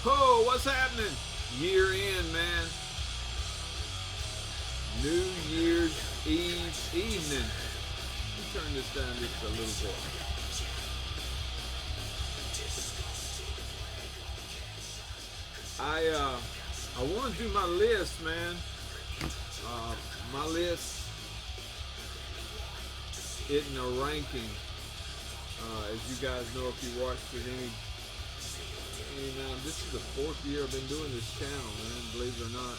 Ho, what's happening? Year end, man. New Year's Eve evening. Let me turn this down just a little bit. I want to do my list, man. My list isn't a ranking. As you guys know, if you watched it this is the 4th year I've been doing this channel, man, believe it or not.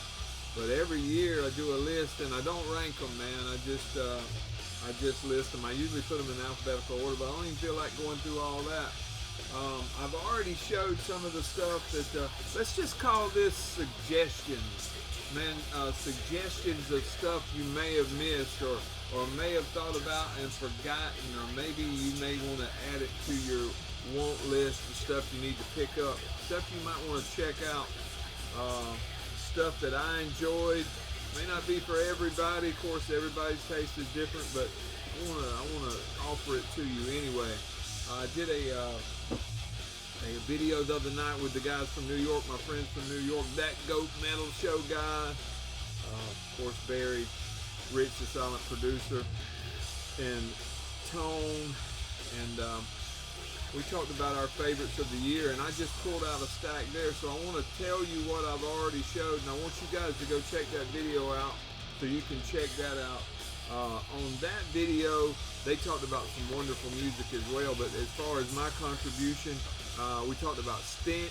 But every year I do a list, and I don't rank them, man. I just list them. I usually put them in alphabetical order, but I don't even feel like going through all that. I've already showed some of the stuff that, let's just call this suggestions, man. Suggestions of stuff you may have missed or may have thought about and forgotten, or maybe you may want to add it to your want list of stuff you need to pick up, stuff you might want to check out, stuff that I enjoyed. May not be for everybody, of course everybody's taste is different, but I want to offer it to you anyway. I did a video the other night with the guys from New York, my friends from New York, That Goat Metal Show guy, of course Barry, Rich the silent producer, and Tone, and we talked about our favorites of the year, and I just pulled out a stack there, so I want to tell you what I've already showed, and I want you guys to go check that video out so you can check that out. On that video, they talked about some wonderful music as well, but as far as my contribution, we talked about Stench,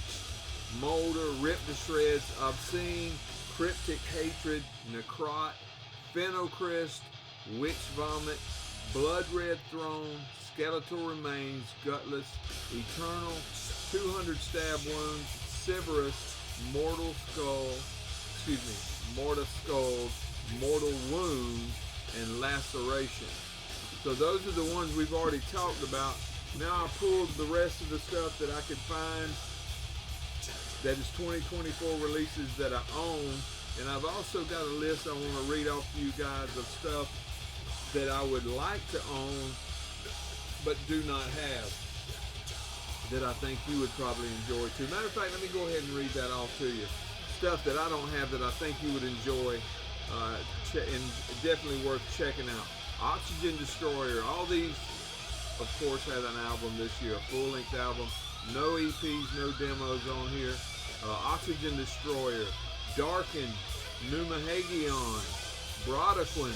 Molder, Rip to Shreds, Obscene, Cryptic Hatred, Necrotic, Phenocryst, Witch Vomit, Blood Red Throne, Skeletal Remains, Gutless, Eternal, 200 Stab Wounds, Severus, Mortal Skulls, Mortal Wounds, and Laceration. So those are the ones we've already talked about. Now I pulled the rest of the stuff that I could find that is 2024 releases that I own, and I've also got a list I want to read off to you guys of stuff that I would like to own but do not have, that I think you would probably enjoy too. Matter of fact, let me go ahead and read that off to you. Stuff that I don't have that I think you would enjoy, and definitely worth checking out. Oxygen Destroyer, all these of course had an album this year, a full-length album, no EPs, no demos on here. Oxygen Destroyer, Darkened, Numahagion, Brodequin,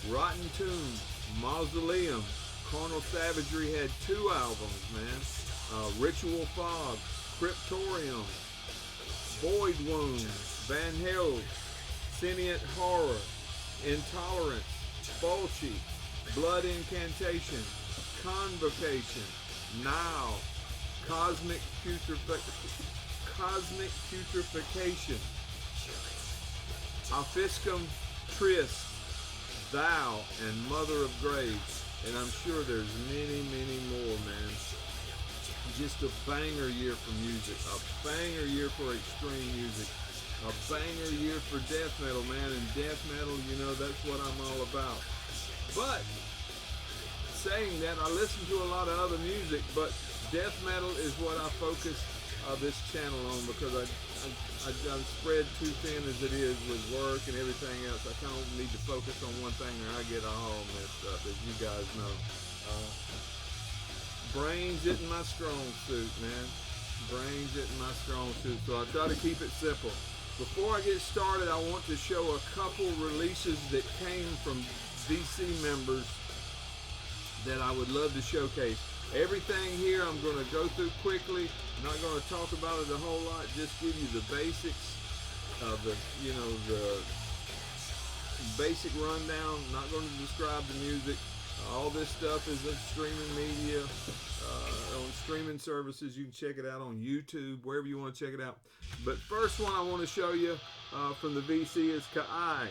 Rotten Tomb, Mausoleum. Carnal Savagery had 2 albums, man. Ritual Fog, Cryptorium, Void Wounds, Van Hell, Sentient Horror, Intolerance, Fulci, Blood Incantation, Convocation, Now, Cosmic Putrefaction, Offiscum Trist, Thou, and Mother of Graves. And I'm sure there's many, many more, man. Just a banger year for music. A banger year for extreme music. A banger year for death metal, man. And death metal, you know, that's what I'm all about. But, saying that, I listen to a lot of other music, but death metal is what I focus this channel on, because I'm spread too thin as it is with work and everything else. I kind of need to focus on one thing or I get all messed up, as you guys know. Brains isn't my strong suit, man. Brains isn't my strong suit, so I try to keep it simple. Before I get started, I want to show a couple releases that came from DC members that I would love to showcase. Everything here I'm going to go through quickly. I'm not going to talk about it a whole lot. Just give you the basics of the basic rundown. I'm not going to describe the music. All this stuff is in streaming media, on streaming services. You can check it out on YouTube, wherever you want to check it out. But first one I want to show you from the VC is Kai,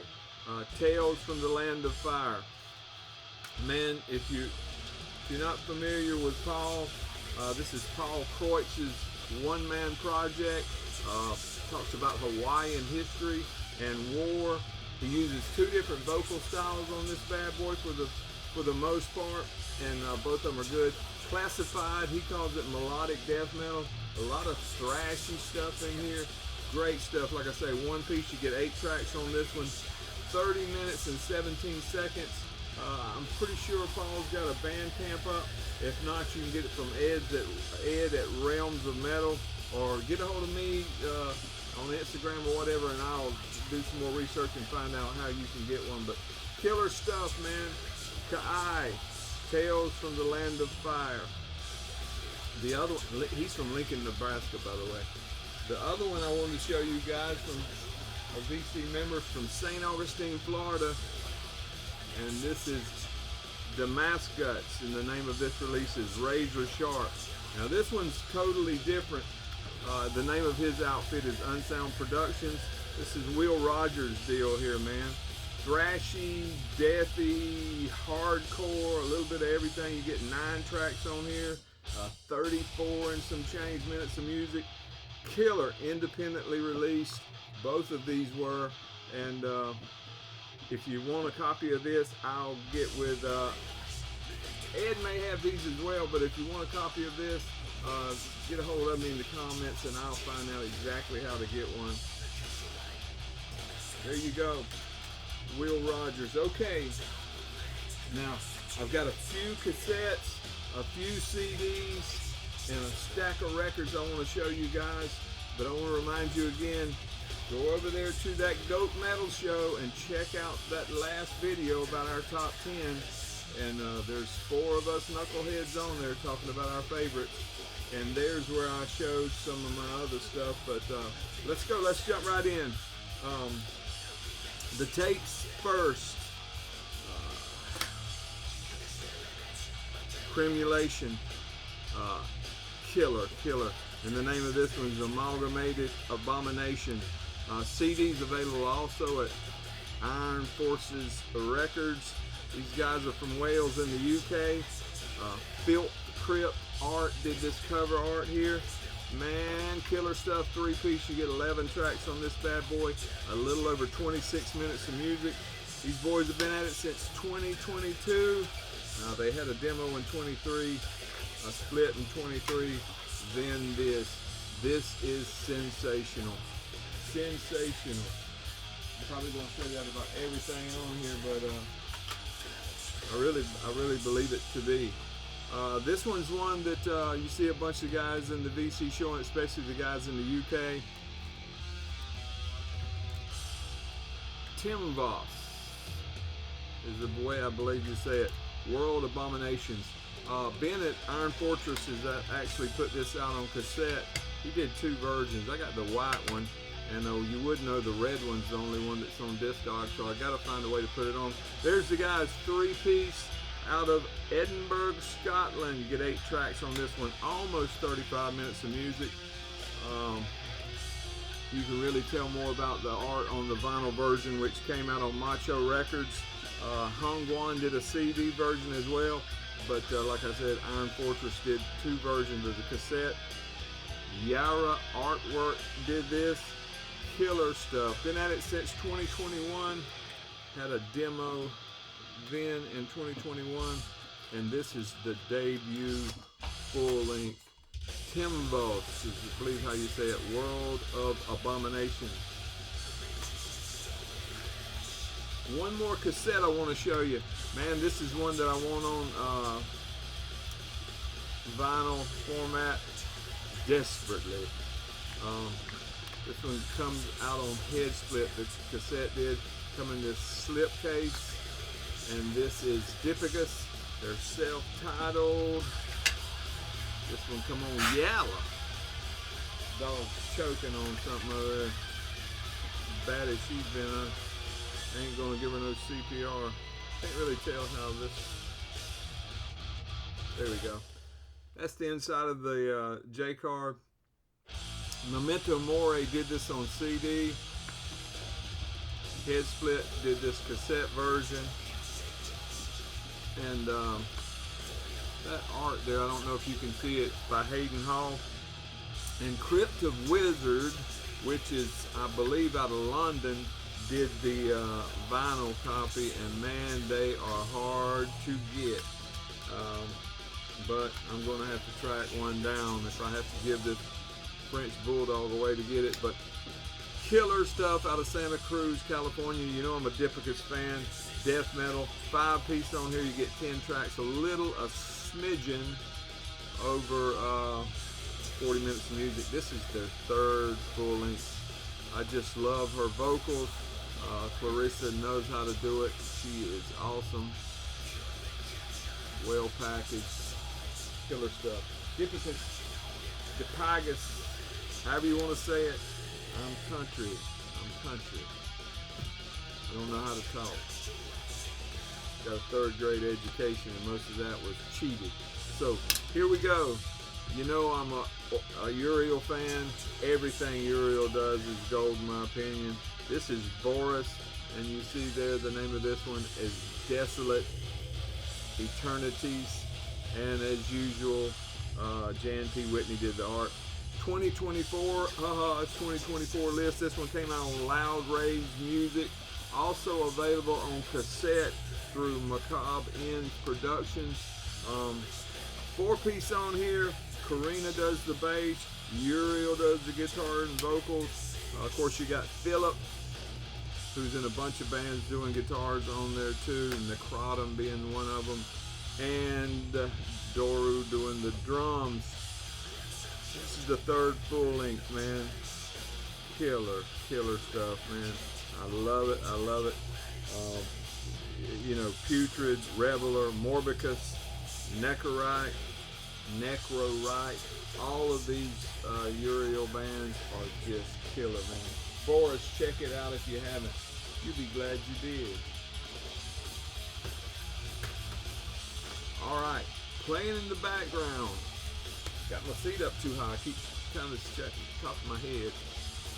Tales from the Land of Fire. Man, if you're not familiar with Paul, this is Paul Kreutz's one-man project. Talks about Hawaiian history and war. He uses 2 different vocal styles on this bad boy for the most part, and both of them are good. Classified, he calls it melodic death metal. A lot of thrashy stuff in here. Great stuff. Like I say, one piece, you get 8 tracks on this one. 30 minutes and 17 seconds. I'm pretty sure Paul's got a Bandcamp up. If not, you can get it from Ed at Realms of Metal, or get a hold of me on Instagram or whatever, and I'll do some more research and find out how you can get one. But killer stuff, man. Kai, Tales from the Land of Fire. The other one, he's from Lincoln, Nebraska, by the way. The other one I wanted to show you guys from a VC member from St. Augustine, Florida, and this is Demasguts, and the name of this release is Razor Sharp. Now this one's totally different. The name of his outfit is Unsound Productions. This is Will Rogers' deal here, man. Thrashy, deathy, hardcore, a little bit of everything. You get 9 tracks on here, 34 and some change minutes of music. Killer, independently released. Both of these were, and if you want a copy of this, I'll get with Ed may have these as well, but if you want a copy of this, get a hold of me in the comments and I'll find out exactly how to get one. There you go, Will Rogers. Okay, now I've got a few cassettes, a few CDs, and a stack of records I want to show you guys, but I want to remind you again, go over there to that Goat Metal show and check out that last video about our top 10. And there's 4 of us knuckleheads on there talking about our favorites. And there's where I showed some of my other stuff. But let's go. Let's jump right in. The tapes first. Cremulation. Killer. And the name of this one is Amalgamated Abomination. CDs available also at Iron Forces Records. These guys are from Wales in the UK. Filth Crypt Art did this cover art here. Man, killer stuff. 3-piece. You get 11 tracks on this bad boy. A little over 26 minutes of music. These boys have been at it since 2022. They had a demo in 23, a split in 23, then this. This is sensational. Sensational. I'm probably going to say that about everything on here, but I really believe it to be. This one's one that you see a bunch of guys in the VC showing, especially the guys in the UK. Tymvos is the way I believe you say it. World Abominations. Ben at Iron Fortress has actually put this out on cassette. He did 2 versions. I got the white one, and you would know the red one's the only one that's on Discogs, so I got to find a way to put it on. There's the guy's 3-piece out of Edinburgh, Scotland. You get 8 tracks on this one, almost 35 minutes of music. You can really tell more about the art on the vinyl version, which came out on Macho Records. Hongwan did a CD version as well, but like I said, Iron Fortress did 2 versions of the cassette. Yara Artwork did this. Killer stuff. Been at it since 2021. Had a demo then in 2021, and this is the debut full-length Tymvos, is I believe how you say it, World of Abomination. One more cassette I want to show you. Man, this is one that I want on vinyl format desperately. This one comes out on head split. The cassette did come in this slip case, and this is Dipygus. They're self-titled. This one come on yellow. Dog's choking on something over there. Bad as she's been, I ain't gonna give her no CPR. Can't really tell how this. There we go. That's the inside of the J-card. Memento Mori did this on CD. Head Split did this cassette version. And that art there, I don't know if you can see it, by Hayden Hall. And Crypt of Wizard, which is, I believe, out of London, did the vinyl copy. And man, they are hard to get. but I'm going to have to track one down if I have to give this French Bulldog away to get it. But killer stuff out of Santa Cruz, California. You know I'm a Dipygus fan. Death metal, 5-piece on here. You get 10 tracks, a smidgen over 40 minutes of music. This is their 3rd full length. I just love her vocals. Clarissa knows how to do it. She is awesome. Well packaged. Killer stuff. Dipygus, however you want to say it. I'm country. I don't know how to talk. Got a 3rd grade education, and most of that was cheated. So here we go. You know I'm a Uriel fan. Everything Uriel does is gold in my opinion. This is Vorus, and you see there the name of this one is Desolate, Eternities, and as usual, Jan P. Whitney did the art. 2024, it's 2024 list. This one came out on Loud Rage Music. Also available on cassette through Macabre Ends Productions. 4-piece on here. Karina does the bass. Uriel does the guitar and vocals. Of course, you got Philip, who's in a bunch of bands doing guitars on there too. Necrotic being one of them. And Doru doing the drums. This is the 3rd full length, man. Killer stuff, man. I love it. You know, Putrid, Reveler, Morbicus, Necrotic, all of these Uriel bands are just killer, man. Forrest, check it out if you haven't. You'll be glad you did. Alright, playing in the background. Got my seat up too high. I keep kind of checking the top of my head.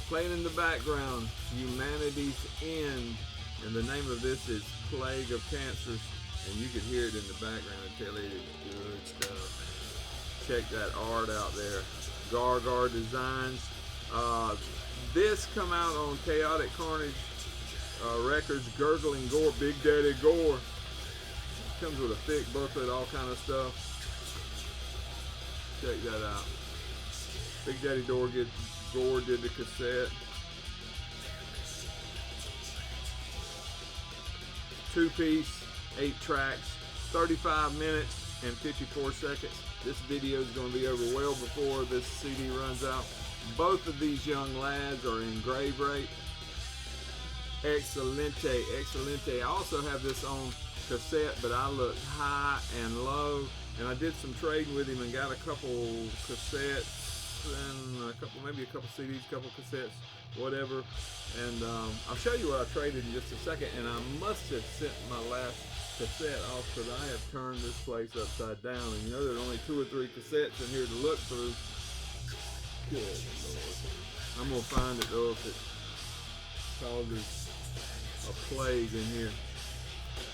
Playing in the background, Humanity's End. And the name of this is Plague of Cancers. And you can hear it in the background and tell it is good stuff. Check that art out there. Gargar Designs. This come out on Chaotic Carnage Records, Gurgling Gore, Big Daddy Gore. Comes with a thick booklet, all kind of stuff. Check that out. Big Daddy Gore did the cassette. 2-piece, 8 tracks, 35 minutes and 54 seconds. This video is going to be over well before this CD runs out. Both of these young lads are in grave rate. Excelente. I also have this on cassette, but I looked high and low, and I did some trading with him and got a couple cassettes and maybe a couple CDs, a couple cassettes, whatever. And I'll show you what I traded in just a second. And I must have sent my last cassette off because I have turned this place upside down. And you know there's only 2 or 3 cassettes in here to look through. Good Lord. I'm gonna find it though if it causes a plague in here.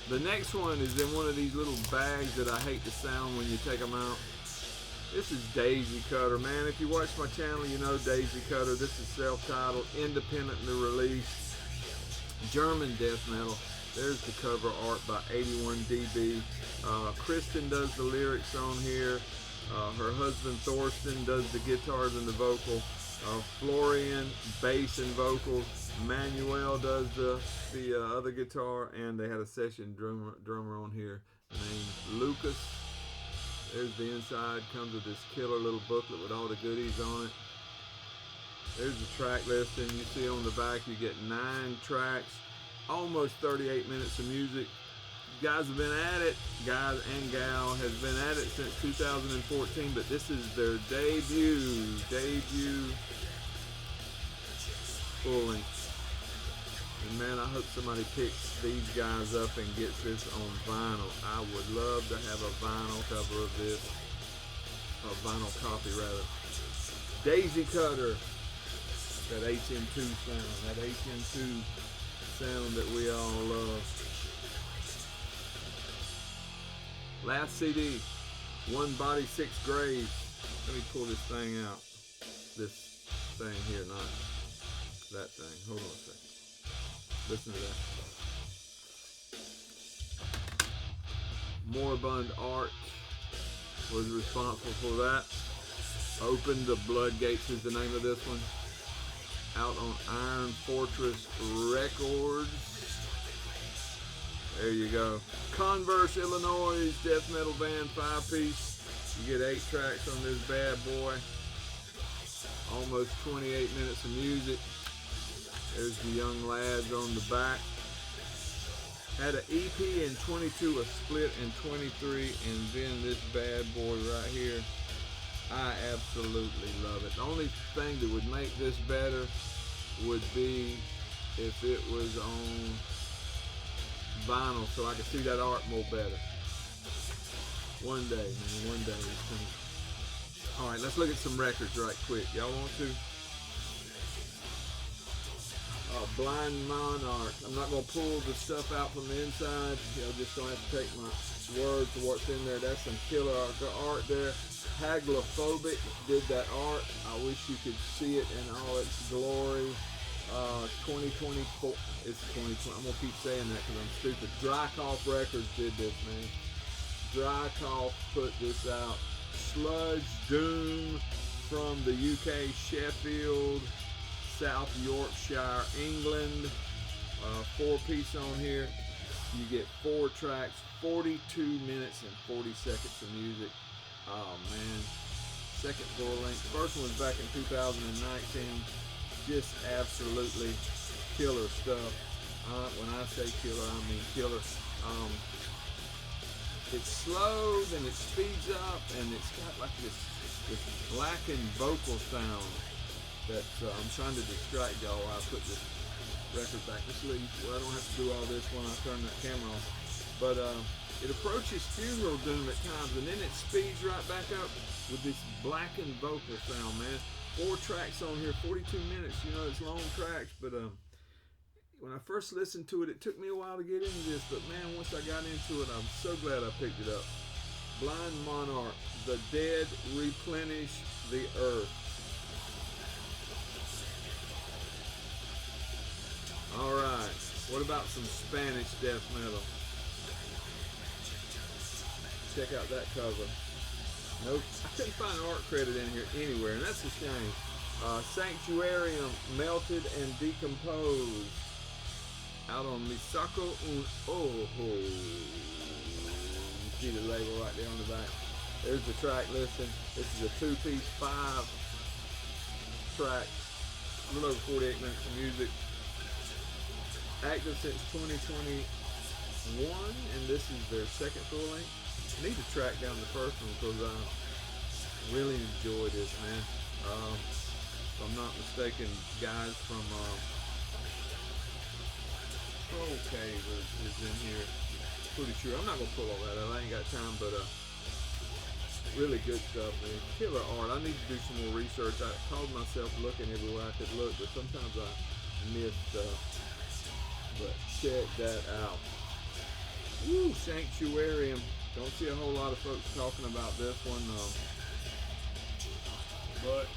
The next one is in one of these little bags that I hate the sound when you take them out. This is Daisy Cutter, man. If you watch my channel, you know Daisy Cutter. This is self-titled, independently released, German death metal. There's the cover art by 81dB. Kristen does the lyrics on here. Her husband Thorsten does the guitars and the vocal. Florian, bass and vocals. Manuel does the other guitar, and they had a session drummer on here named Lucas. There's the inside, comes with this killer little booklet with all the goodies on it. There's the track list, and you see on the back you get 9 tracks, almost 38 minutes of music. Guys have been at it, guys and gal has been at it since 2014, but this is their debut full length. And man, I hope somebody picks these guys up and gets this on vinyl. I would love to have a vinyl cover of this, a vinyl copy rather. Daisy Cutter, that HM2 sound, that HM2 sound that we all love. Last CD, One Body, 6 Graves. Let me pull this thing out. This thing here, not that thing. Hold on a second. Listen to that. Moribund Art. was responsible for that. Open the Bloodgates is the name of this one. Out on Iron Fortress Records. There you go. Converse, Illinois, death metal band, 5-piece. You get 8 tracks on this bad boy. Almost 28 minutes of music. There's the young lads on the back. Had an EP in 22, a split in 23, and then this bad boy right here. I absolutely love it. The only thing that would make this better would be if it was on vinyl so I could see that art more better. One day, man, one day. Alright, let's look at some records right quick. Y'all want to? Blind Monarch. I'm not going to pull the stuff out from the inside. Y'all just don't have to take my word for what's in there. That's some killer art there. Haglophobic did that art. I wish you could see it in all its glory. 2024. It's 2020. I'm going to keep saying that because I'm stupid. Drycoff Records did this, man. Drycoff put this out. Sludge Doom from the UK, Sheffield, South Yorkshire, England. 4-piece on here. You get 4 tracks, 42 minutes and 40 seconds of music. Oh man. Second full length. First one was back in 2019. Just absolutely killer stuff. When I say killer, I mean killer. It's slow, then it speeds up, and it's got like this blackened vocal sound that I'm trying to distract y'all while I put this record back to sleep. Well, I don't have to do all this when I turn that camera off. But it approaches funeral doom at times, and then it speeds right back up with this blackened vocal sound, man. 4 tracks on here, 42 minutes. You know, it's long tracks, but when I first listened to it, it took me a while to get into this, but man, once I got into it, I'm so glad I picked it up. Blind Monarch, the dead replenish the earth. Alright, what about some Spanish death metal? Check out that cover. Nope, I couldn't find art credit in here anywhere, and that's a shame. Sanctuarium, Melted and Decomposed. Out on Misako un Ojo. You see the label right there on the back. There's the track listing. This is a 2-piece, 5-track, a little over 48 minutes of music. Active since 2021, and this is their second full length. I need to track down the first one because I really enjoy this, man. If I'm not mistaken, guys from Okay, is in here. Pretty sure. I'm not gonna pull all that out. I ain't got time, but really good stuff, man. Killer art. I need to do some more research. I called myself looking everywhere I could look, but sometimes I miss stuff. But check that out. Woo, Sanctuarium. Don't see a whole lot of folks talking about this one, but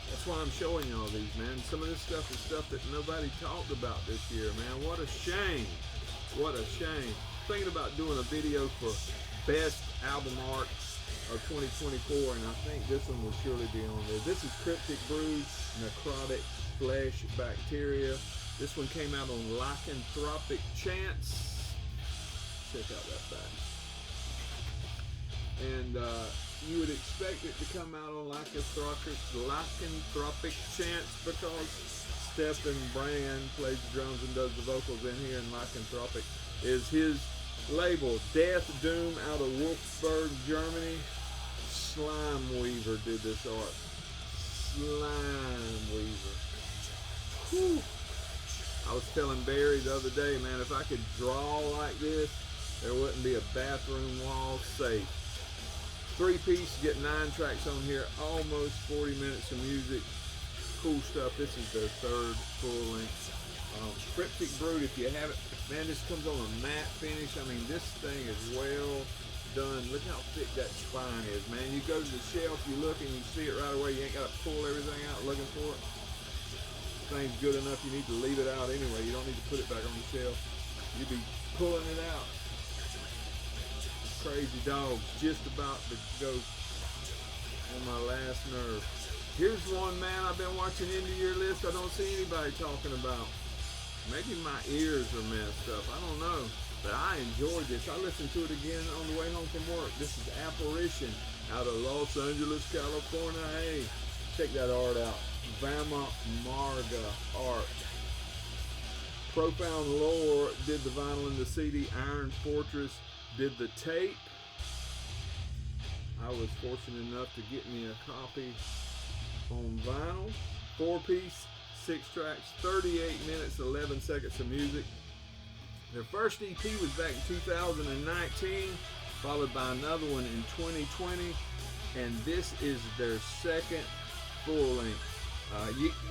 that's why I'm showing y'all these, man. Some of this stuff is stuff that nobody talked about this year, man. What a shame. What a shame. Thinking about doing a video for best album art of 2024, and I think this one will surely be on there. This is Cryptic Brew, Necrotic Flesh Bacteria. This one came out on Lycanthropic Chance. Check out that back. And you would expect it to come out on Lycanthropic Chance because Stephen Brand plays the drums and does the vocals in here, and Lycanthropic is his label. Death Doom out of Wolfsburg, Germany. Slime Weaver did this art. Slime Weaver. Whew. I was telling Barry the other day, man, if I could draw like this, there wouldn't be a bathroom wall safe. 3-piece, get 9 tracks on here, almost 40 minutes of music. Cool stuff. This is their 3rd full length. Cryptic Brood, if you haven't, man, this comes on a matte finish. I mean, this thing is well done. Look how thick that spine is, man. You go to the shelf, you look and you see it right away. You ain't got to pull everything out looking for it. Thing's good enough, you need to leave it out anyway. You don't need to put it back on the shelf. You'd be pulling it out. Crazy Dog's just about to go on my last nerve. Here's one, man, I've been watching into your list I don't see anybody talking about. Maybe my ears are messed up, I don't know. But I enjoyed this. I listened to it again on the way home from work. This is Apparition out of Los Angeles, California. Hey, check that art out. Vama Marga art. Profound Lore did the vinyl and the CD. Iron Fortress did the tape. I was fortunate enough to get me a copy on vinyl. 4-piece, 6 tracks, 38 minutes, 11 seconds of music. Their first EP was back in 2019, followed by another one in 2020, and this is their second full length.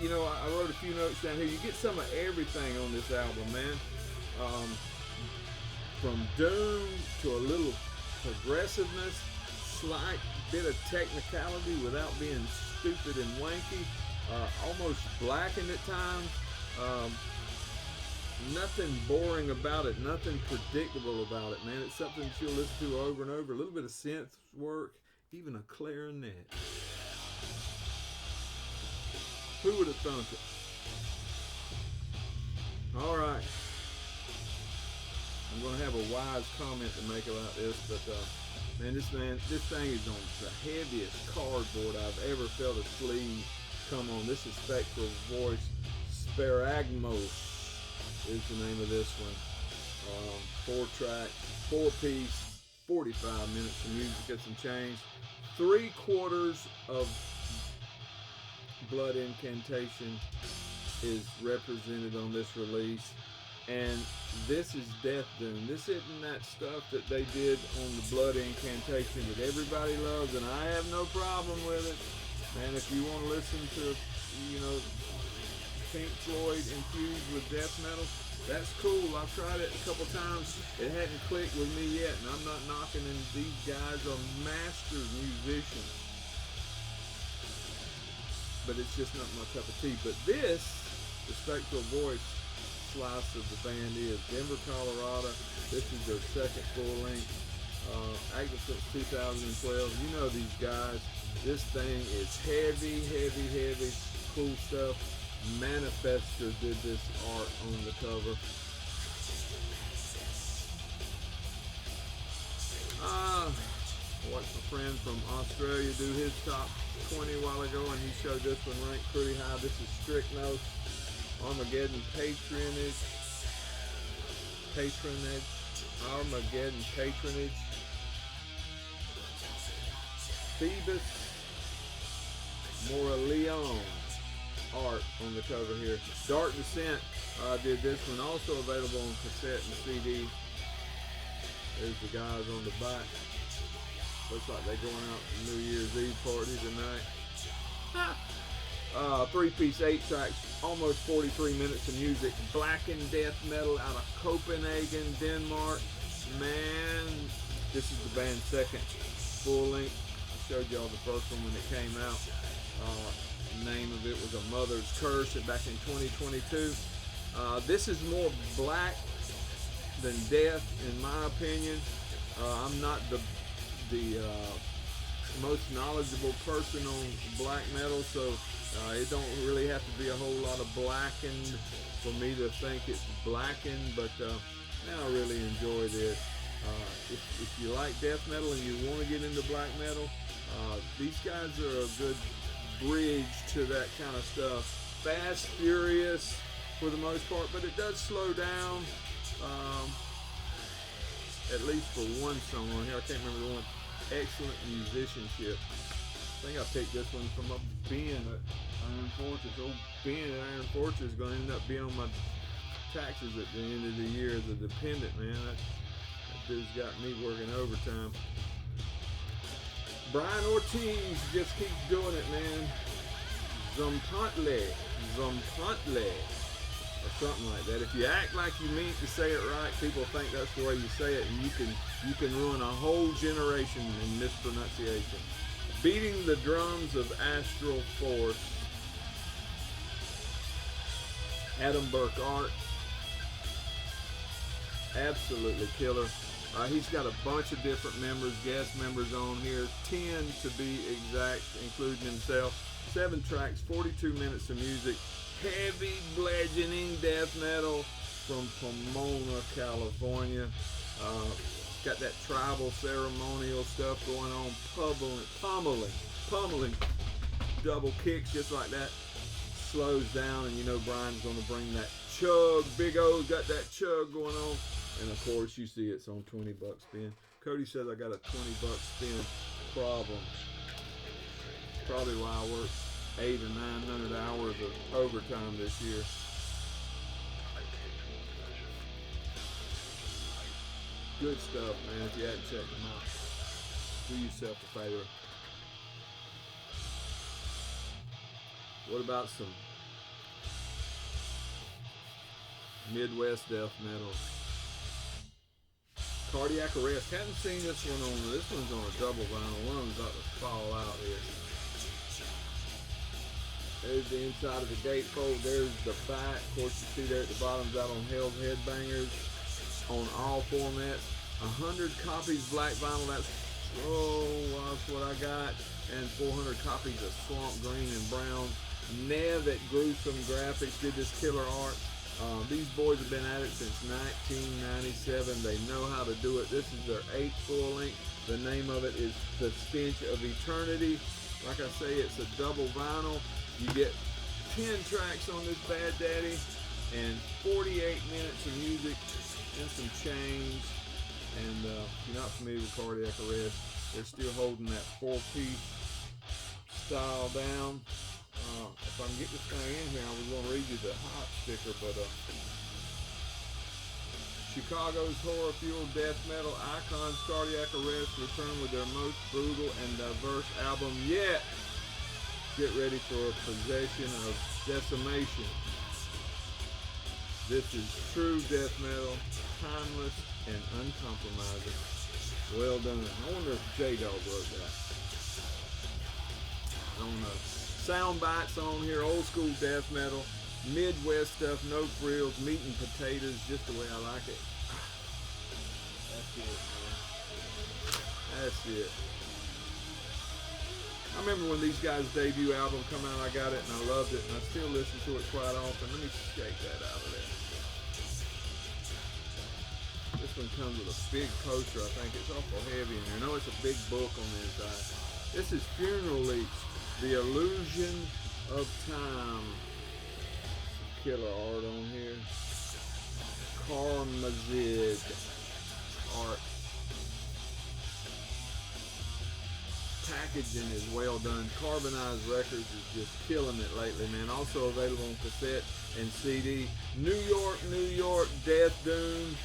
You know, I wrote a few notes down here. You get some of everything on this album, man. From doom to a little progressiveness, slight bit of technicality without being stupid and wanky, almost blackened at times. Nothing boring about it, nothing predictable about it, man. It's something that you'll listen to over and over. A little bit of synth work, even a clarinet. Who would have thunk it? All right. I'm going to have a wise comment to make about this, but man, this thing is on the heaviest cardboard I've ever felt a sleeve come on. This is Spectral Voice. Sparagmos is the name of this one. 4-track, 4-piece, 45 minutes of music and some change. 3/4 of Blood Incantation is represented on this release, and this is Death Doom. This isn't that stuff that they did on the Blood Incantation that everybody loves, and I have no problem with it. Man, if you want to listen to, you know, Pink Floyd infused with death metal, that's cool. I've tried it a couple times. It hadn't clicked with me yet, and I'm not knocking them. These guys are master musicians, but it's just not my cup of tea. But this, the Spectral Voice slice of the band, is Denver, Colorado. This is their second full length, active since 2012. You know these guys. This thing is heavy, heavy, heavy, cool stuff. Manifester did this art on the cover. I watched a friend from Australia do his top 20 a while ago, and he showed this one ranked pretty high. This is Strychnos, Armageddon Patronage, Armageddon Patronage, Phoebus, Moraleon art on the cover here. Dark Descent did this one, also available on cassette and CD. There's the guys on the back. Looks like they're going out to New Year's Eve party tonight. 3-piece, 8 tracks, almost 43 minutes of music. Blackened death metal out of Copenhagen, Denmark. Man, this is the band's second full length. I showed y'all the first one when it came out. Name of it was A Mother's Curse back in 2022. This is more black than death, in my opinion. I'm not the most knowledgeable person on black metal, so it don't really have to be a whole lot of blackened for me to think it's blackened, but man, I really enjoy this. If you like death metal and you want to get into black metal, these guys are a good bridge to that kind of stuff. Fast, furious for the most part, but it does slow down, at least for one song on here. I can't remember the one. Excellent musicianship. I think I picked this one from up Ben at Iron Fortress. Old Ben at Iron Fortress is going to end up being on my taxes at the end of the year as a dependent, man. That dude's got me working overtime. Brian Ortiz just keeps doing it, man. Tzompantli, or something like that. If you act like you mean to say it right, people think that's the way you say it, and you can ruin a whole generation in mispronunciation. Beating the Drums of Astral Force. Adam Burke art. Absolutely killer. He's got a bunch of different members, guest members on here, 10 to be exact, including himself. 7 tracks, 42 minutes of music, heavy bludgeoning death metal from Pomona, California. Got that tribal ceremonial stuff going on, pummeling, double kicks just like that. Slows down, and you know Brian's going to bring that chug. Big O's got that chug going on. And of course, you see it's on $20 spin. Cody says I got a $20 spin problem. Probably why I worked 800 or 900 hours of overtime this year. Good stuff, man. If you hadn't checked them out, do yourself a favor. What about some Midwest death metal? Cardiac Arrest. Hadn't seen this one on. This one's on a double vinyl. One of them's about to fall out here. There's the inside of the gatefold. There's the back. Of course, you see there at the bottom's out on Hell's Headbangers on all formats. 100 copies black vinyl. That's what I got. And 400 copies of Swamp Green and Brown. Nev at Gruesome Graphics did this killer art. These boys have been at it since 1997. They know how to do it. This is their 8th full length. The name of it is The Stench of Eternity. Like I say, it's a double vinyl. You get 10 tracks on this bad daddy and 48 minutes of music and some change. And if you're not familiar with Cardiac Arrest, they're still holding that 4-piece style down. If I can get this thing in here, I was going to read you the hot sticker, but Chicago's horror-fueled death metal icons Cardiac Arrest return with their most brutal and diverse album yet. Get ready for a possession of decimation. This is true death metal, timeless and uncompromising. Well done. I wonder if J-Dog wrote that. I don't know. Sound bites on here, old school death metal, Midwest stuff, no frills, meat and potatoes, just the way I like it. That's it, man. That's it. I remember when these guys' debut album come out, I got it and I loved it, and I still listen to it quite often. Let me shake that out of there. This one comes with a big poster. I think it's awful heavy in here. I know it's a big book on the inside. This is Funeral Leach. The Illusion of Time. Some killer art on here. Karmazid art. Packaging is well done. Carbonized Records is just killing it lately, man. Also available on cassette and CD. New York, Death Doom.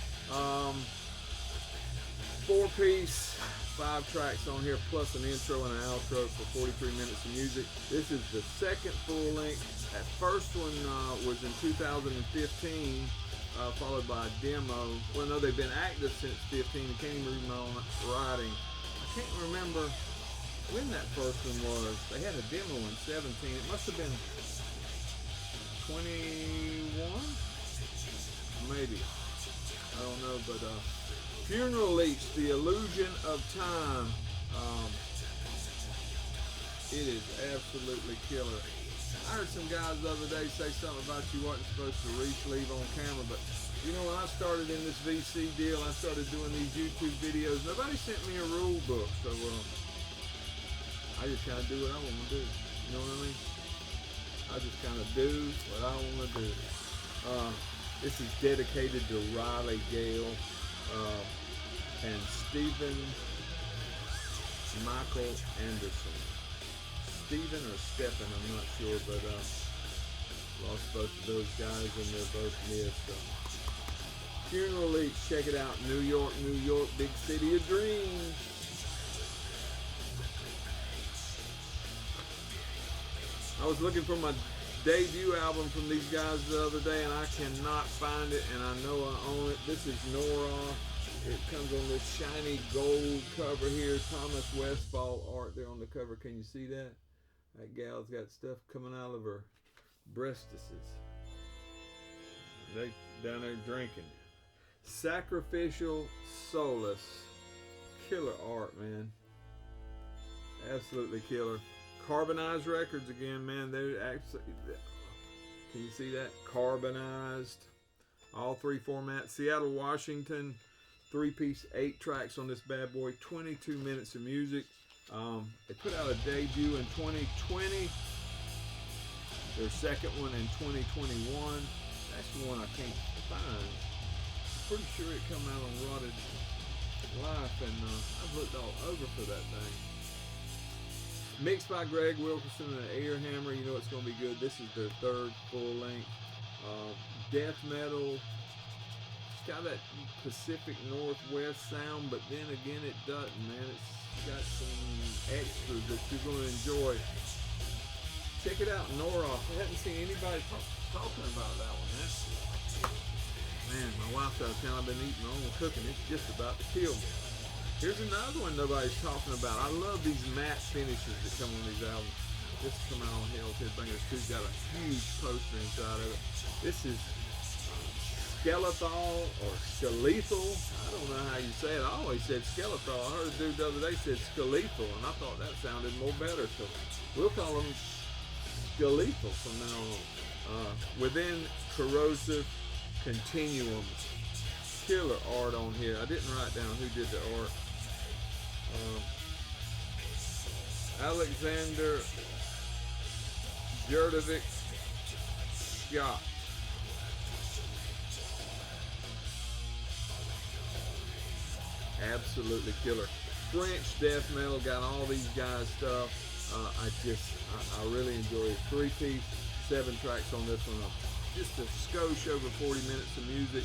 4-piece. 5 tracks on here, plus an intro and an outro for 43 minutes of music. This is the 2nd full length. That first one was in 2015, followed by a demo. Well, no, they've been active since 15. I can't even read my own writing. I can't remember when that first one was. They had a demo in 17. It must have been 21? Maybe. I don't know, but Funeral Leach, The Illusion of Time. It is absolutely killer. I heard some guys the other day say something about you wasn't supposed to re-sleeve on camera, but you know, when I started in this VC deal, I started doing these YouTube videos. Nobody sent me a rule book, so I just kind of do what I want to do. You know what I mean? I just kind of do what I want to do. This is dedicated to Riley Gale and Stephen Michael Anderson. Stephen or Stephen, I'm not sure, but lost both of those guys and they're both missed. So. Funeral Leach, check it out. New York, big city of dreams. I was looking for my debut album from these guys the other day and I cannot find it, and I know I own it. This is Noroth. It comes on this shiny gold cover here. Thomas Westfall art there on the cover. Can you see that? That gal's got stuff coming out of her breastises. They down there drinking. Sacrificial Solace. Killer art, man. Absolutely killer. Carbonized records again, man. They're actually, can you see that? Carbonized. All three formats. Seattle, Washington. 3-piece, 8 tracks on this bad boy. 22 minutes of music. They put out a debut in 2020. Their second one in 2021. That's the one I can't find. Pretty sure it come out on Rotted Life, and I've looked all over for that thing. Mixed by Greg Wilkerson and Airhammer. You know it's going to be good. This is their third full length. Death metal. It's got that Pacific Northwest sound, but then again it doesn't, man. It's got some extras that you're going to enjoy. Check it out, Noroth. I haven't seen anybody talking about that one. Man, my wife's out of town. I've been eating my own cooking. It's just about to kill me. Here's another one nobody's talking about. I love these matte finishes that come on these albums. This is coming out on Hell's Headbangers 2. Got a huge poster inside of it. This is Skeletal or Skeletal. I don't know how you say it. I always said Skeletal. I heard a dude the other day said Skeletal, and I thought that sounded more better. So we'll call them Skeletal from now on. Within Corrosive Continuum. Killer art on here. I didn't write down who did the art. Alexander Jurdovic Scott. Absolutely killer. French death metal, got all these guys stuff. I really enjoy it. 3-piece, 7 tracks on this one. Just a skosh over 40 minutes of music.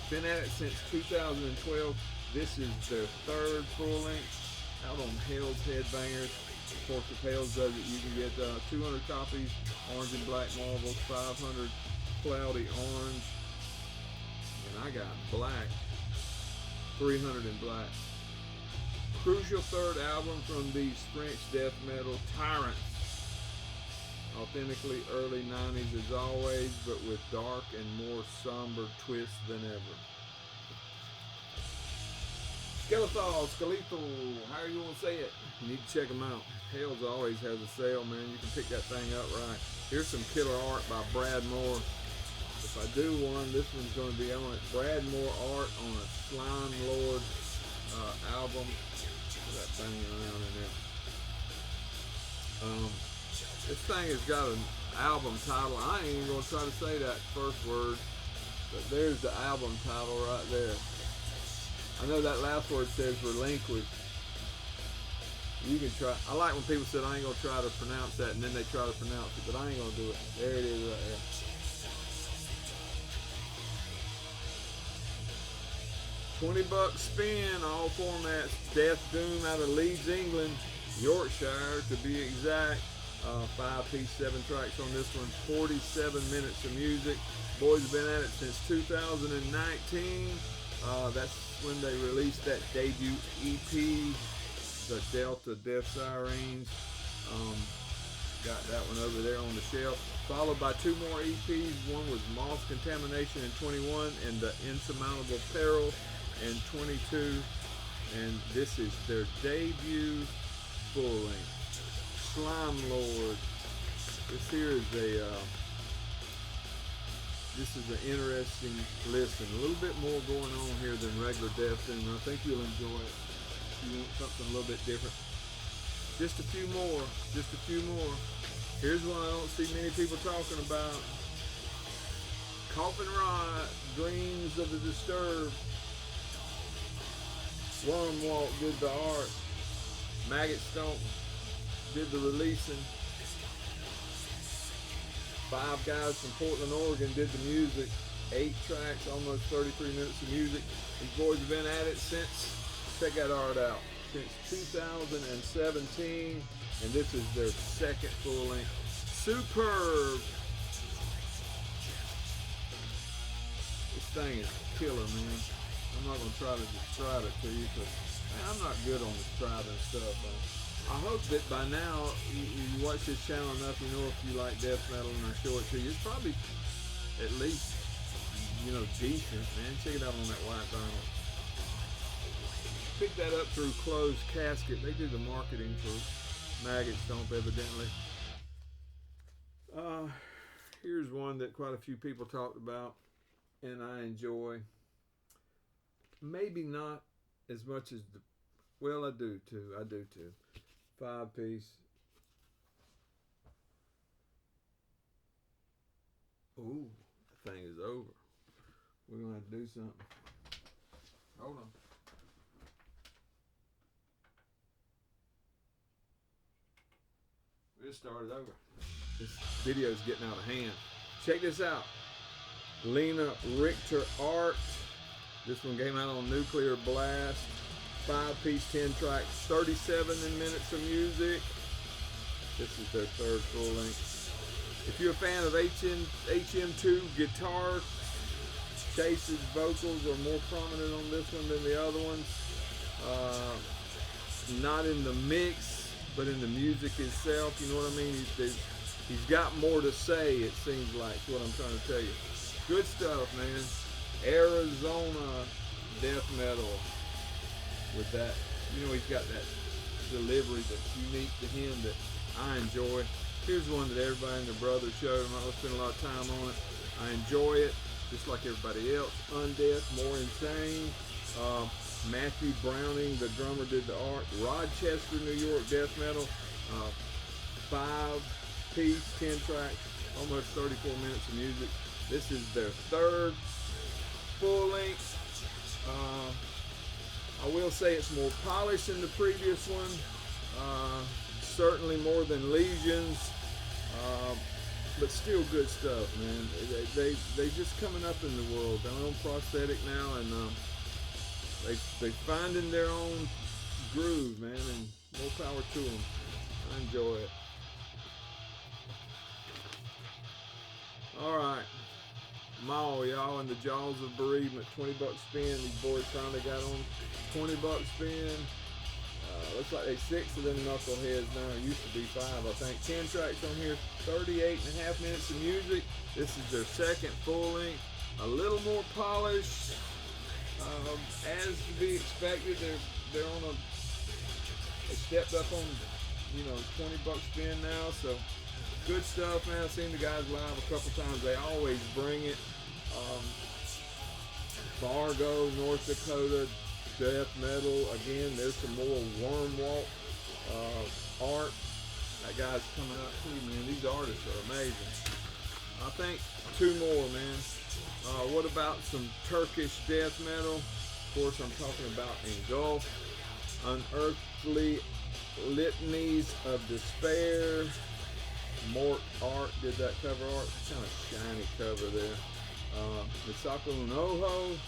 Been at it since 2012. This is their third full length out on Hell's Headbangers. Of course, if Hell's does it, you can get 200 copies, orange and black marbles, 500 cloudy orange, and I got black, 300 in black. Crucial third album from these French death metal tyrants. Authentically early 90s as always, but with dark and more somber twists than ever. Skeletal, how are you going to say it? You need to check them out. Hell's always has a sale, man. You can pick that thing up right. Here's some killer art by Brad Moore. If I do one, this one's going to be on it. Brad Moore art on a Slime Lord album. Put that thing around in there. This thing has got an album title. I ain't even going to try to say that first word, but there's the album title right there. I know that last word says relinquish. You can try. I like when people said I ain't going to try to pronounce that, and then they try to pronounce it, but I ain't going to do it. There it is right there. $20 spin, all formats. Death Doom out of Leeds, England, Yorkshire to be exact. 5-piece, 7 tracks on this one. 47 minutes of music. Boys have been at it since 2019. That's when they released that debut EP, the Delta Death Sirens. Got that one over there on the shelf. Followed by 2 more EPs. One was Moss Contamination in 21 and The Insurmountable Peril in 22. And this is their debut full length. Slime Lord. This here is this is an interesting listen. A little bit more going on here than regular Death Doom. I think you'll enjoy it. You want something a little bit different. Just a few more. Just a few more. Here's one I don't see many people talking about. Coffin Rot, Dreams of the Disturbed. Wormwalk did the art. Maggot Stomp did the releasing. 5 guys from Portland, Oregon did the music. 8 tracks, almost 33 minutes of music. These boys have been at it since, check that art out, since 2017. And this is their second full length. Superb. This thing is killer, man. I'm not going to try to describe it to you because I'm not good on describing stuff. I hope that by now you watch this channel enough, you know if you like death metal and I show it to you. It's probably at least you know, decent, man. Check it out on that white vinyl. Pick that up through Closed Casket. They do the marketing for Maggot Stomp, evidently. Here's one that quite a few people talked about, and I enjoy. Maybe not as much as the, well, I do too. 5-piece. Ooh, that thing is over. We're gonna have to do something. Hold on. We'll start it over. This video's getting out of hand. Check this out. Lena Richter art. This one came out on Nuclear Blast. 5-piece, 10 tracks, 37 minutes of music. This is their third full length. If you're a fan of HM2 guitar, Chase's vocals are more prominent on this one than the other ones. Not in the mix, but in the music itself, you know what I mean? He's got more to say, it seems like, is what I'm trying to tell you. Good stuff, man. Arizona death metal with that. You know, he's got that delivery that's unique to him that I enjoy. Here's one that everybody and their brother showed. I'm not going to spend a lot of time on it. I enjoy it, just like everybody else. Undeath, More Insane. Matthew Browning, the drummer, did the art. Rochester, New York death metal. 5-piece, 10 tracks, almost 34 minutes of music. This is their third full length. I will say it's more polished than the previous one. Certainly more than Legions. But still good stuff, man. They just coming up in the world. They're on prosthetic now, and they finding their own groove, man, and more power to them. I enjoy it. All right, Maul, y'all, in the jaws of bereavement. $20 spin. These boys finally got on $20 spin. Looks like they 6 of them knuckleheads now. It used to be 5, I think. 10 tracks on here, 38.5 minutes of music. This is their second full length. A little more polished, as to be expected. They're on they stepped up on, you know, $20 spin now. So good stuff, man. I've seen the guys live a couple times. They always bring it. Fargo, North Dakota. Death metal, again, there's some more Worm Walk art. That guy's coming out too, man. These artists are amazing. I think 2 more, man. What about some Turkish death metal? Of course, I'm talking about Engulf. Unearthly Litanies of Despair. Mort Art did that cover art. Kind of shiny cover there. Misako Noho.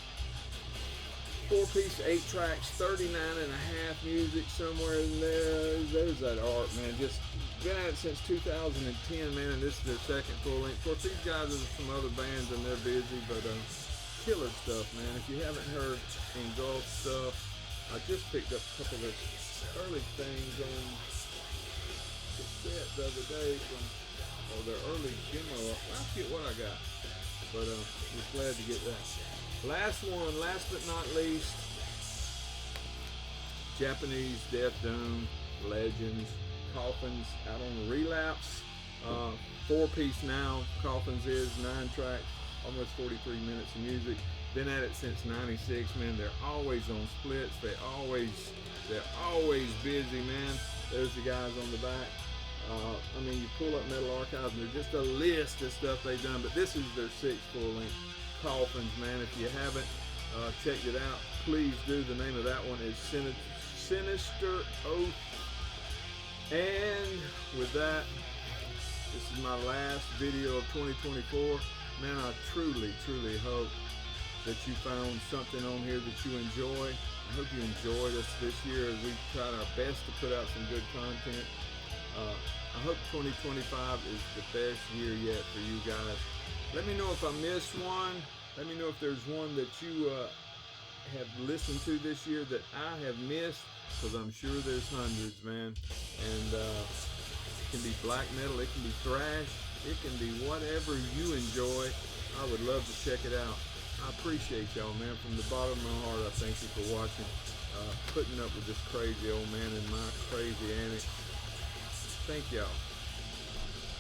4-piece, 8 tracks, 39.5 music, somewhere in there. There's that art, man. Just been at it since 2010, man, and this is their second full length. Of course, these guys are from other bands and they're busy, but killer stuff, man. If you haven't heard Engulf stuff, I just picked up a couple of early things on cassette the other day from their early demo. I forget what I got, but just glad to get that. Last one, last but not least, Japanese Death Doom, Legends, Coffins out on Relapse. 4-piece now, Coffins is 9 tracks, almost 43 minutes of music. Been at it since '96, man. They're always on splits. They're always busy, man. There's the guys on the back. I mean, you pull up Metal Archives and there's just a list of stuff they've done, but this is their 6th full length. Coffins, man. If you haven't checked it out, please do. The name of that one is Sinister Oath. And with that, this is my last video of 2024. Man, I truly hope that you found something on here that you enjoy. I hope you enjoyed us this year as we tried our best to put out some good content. I hope 2025 is the best year yet for you guys. Let me know if I missed one. Let me know if there's one that you have listened to this year that I have missed, because I'm sure there's hundreds, man. And it can be black metal, it can be thrash, it can be whatever you enjoy. I would love to check it out. I appreciate y'all, man. From the bottom of my heart, I thank you for watching, putting up with this crazy old man and my crazy antics. Thank y'all.